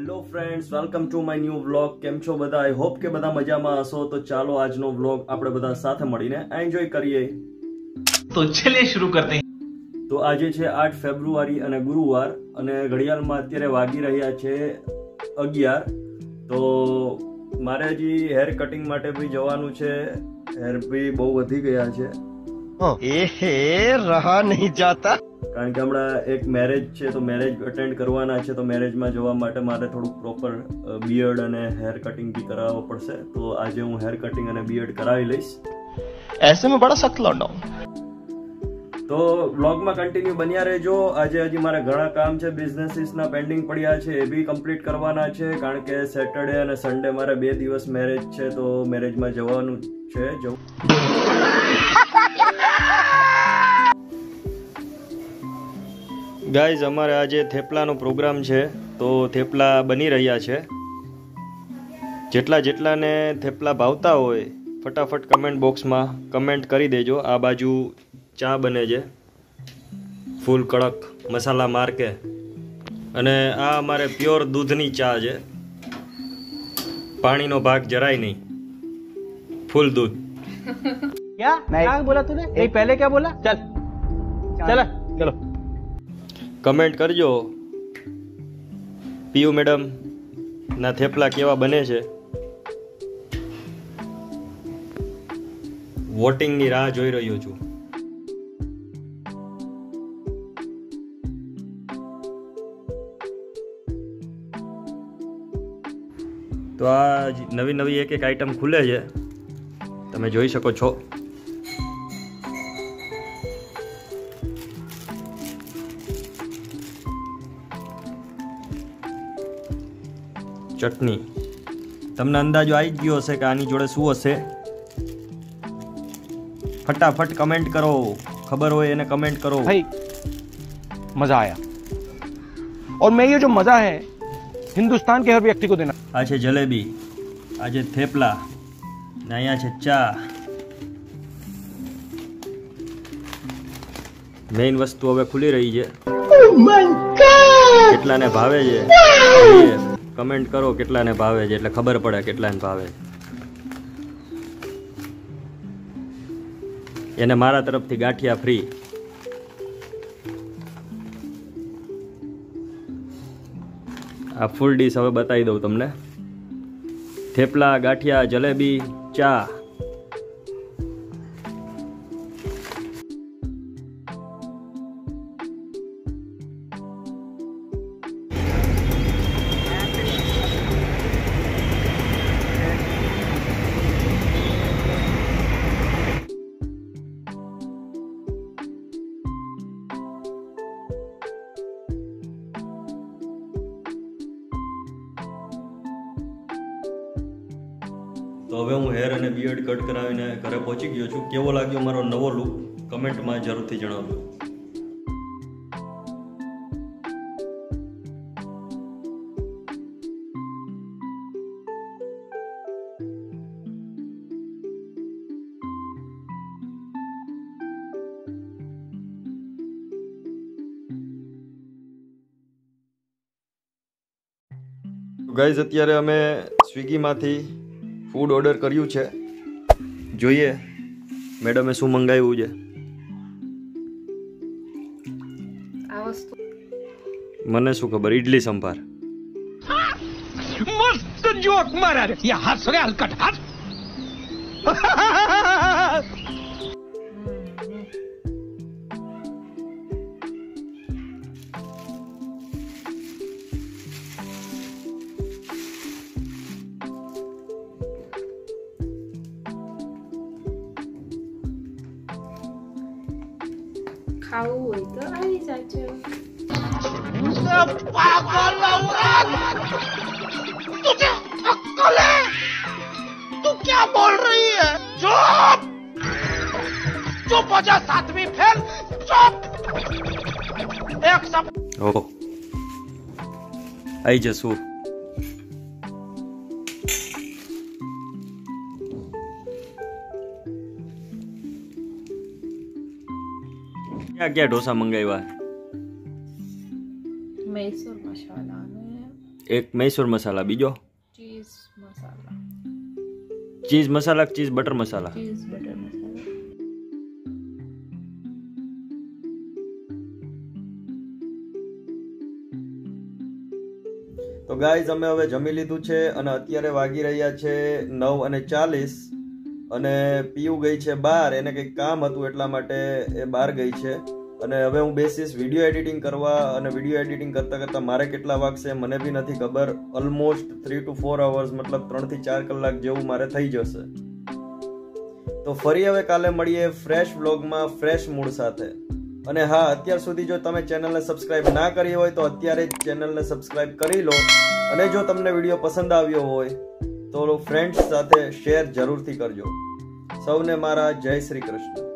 Hello friends, welcome to my new vlog. કેમ છો બધા? આઈ હોપ કે બધા મજામાં હશો. તો ચાલો આજનો વ્લોગ આપણે બધા સાથે મળીને એન્જોય કરીએ. તો ચલિए शुरू करते हैं. તો આજે છે 8 ફેબ્રુઆરી અને ગુરુવાર અને ઘડિયાળમાં અત્યારે વાગી રહ્યા છે 11. તો મારે હજી હેર કટિંગ માટે બી જવાનું છે. હેર બી બહુ વધી ગયા છે. रहा नहीं जाता કારણ કે હમણાં એક મેરેજ છે તો મેરેજ અટેન્ડ કરવાના છે. તો મેરેજમાં જવા માટે મારે થોડુંક પ્રોપર બિયર્ડ અને હેર કટિંગ બી કરાવવો પડશે. તો આજે હું હેર કટિંગ અને બિયર્ડ કરાવી લઈશ. ऐसे में बड़ा सख्त लौंडा हूं. તો વ્લોગમાં કન્ટિન્યુ બન્યા રહેજો. આજે હજી મારે ઘણા કામ છે, બિઝનેસીસના પેન્ડિંગ પડ્યા છે, એ બી કમ્પ્લીટ કરવાના છે. કારણ કે સેટરડે અને સન્ડે મારે 2 દિવસ મેરેજ છે તો મેરેજમાં જવાનું છે. ગાઈઝ, અમારે આજે થેપલાનો પ્રોગ્રામ છે તો થેપલા બની રહ્યા છે. જેટલાને થેપલા ભાવતા હોય ફટાફટ કમેન્ટ બોક્સમાં કમેન્ટ કરી દેજો. આ બાજુ ચા બને છે ફૂલ કડક મસાલા મારકે, અને આ અમારે પ્યોર દૂધની ચા છે. પાણીનો ભાગ જરાય નહીં, ફૂલ દૂધ. क्या क्या बोला तूने? नहीं पहले क्या बोला? चल चल चलो કમેન્ટ કરજો પીયુ મેડમ ના થેપલા કેવા બને છે. વોટિંગની રાહ જોઈ રહ્યો છું. તો આ નવી એક આઈટમ ખુલે છે, તમે જોઈ શકો છો. ચટણી. તમને અંદાજો આવી જ ગયો હશે કે આની જોડે શું હશે. ફટાફટ કમેન્ટ કરો, ખબર હોય એને કમેન્ટ કરો. भाई मजा आया और मैं ये जो मजा है हिंदुस्तान के हर व्यक्ति को देना. આ છે જલેબી, આ છે થેપલા, ને અહીંયા છે ચા. મેઇન વસ્તુ હવે ખુલી રહી છે. કેટલાને ભાવે છે કમેન્ટ કરો, કેટલાને ભાવે છે એટલે ખબર પડે કેટલાને ભાવે છે. એને મારા તરફથી ગાંઠિયા ફ્રી. આ ફૂલ ડીશ હવે બતાવી દઉં તમને. થેપલા, ગાંઠિયા, જલેબી, ચા. તો હવે હું હેર અને બિયર્ડ કટ કરાવીને ઘરે પહોંચી ગયો છું. કેવો લાગ્યો મારો નવો લુક કમેન્ટમાં જરૂરથી જણાવજો. ગાઈઝ, અત્યારે અમે સ્વિગીમાંથી ફૂડ ઓર્ડર કર્યું છે. જોઈએ મેડમે શું મંગાવ્યું છે. મને શું ખબર, ઇડલી સંભાર. मस्त जोक मारा रे. ये हंस रे हलकट हंस. ખાવું હોય તો આવી જાજો. पागल औरत, तुझे अक्ल है? तू क्या बोल रही है? चुप चुप हो जा. 7वीं फेल. चुप. एक सब ઓહો, આવી જશું. ક્યાં ઢોસા મંગાવ્યા? મૈસૂર મસાલા અને એક મૈસૂર મસાલા, બીજો ચીઝ મસાલા, ચીઝ મસાલા, ચીઝ બટર મસાલા. ચીઝ બટર મસાલા. તો ગાઈઝ અમે હવે જમી લીધું છે અને અત્યારે વાગી રહ્યા છે 9:40 અને પીયુ ગઈ છે બહાર. એને કંઈક કામ હતું એટલા માટે એ બહાર ગઈ છે અને હવે હું બેસીશ વિડીયો એડિટિંગ કરવા. અને વિડીયો એડિટિંગ કરતાં કરતાં મારે કેટલા વાગશે મને બી નથી ખબર. ઓલમોસ્ટ 3 to 4 hours, મતલબ 3 થી 4 કલાક જેવું મારે થઈ જશે. તો ફરી હવે કાલે મળીએ ફ્રેશ વ્લોગમાં ફ્રેશ મૂડ સાથે. અને હા, અત્યાર સુધી જો તમે ચેનલને સબસ્ક્રાઇબ ના કરી હોય તો અત્યારે જ ચેનલને સબસ્ક્રાઇબ કરી લો. અને જો તમને વિડીયો પસંદ આવ્યો હોય તો ફ્રેન્ડ્સ સાથે શેર જરૂરથી કરજો. સૌને મારા જય શ્રી કૃષ્ણ.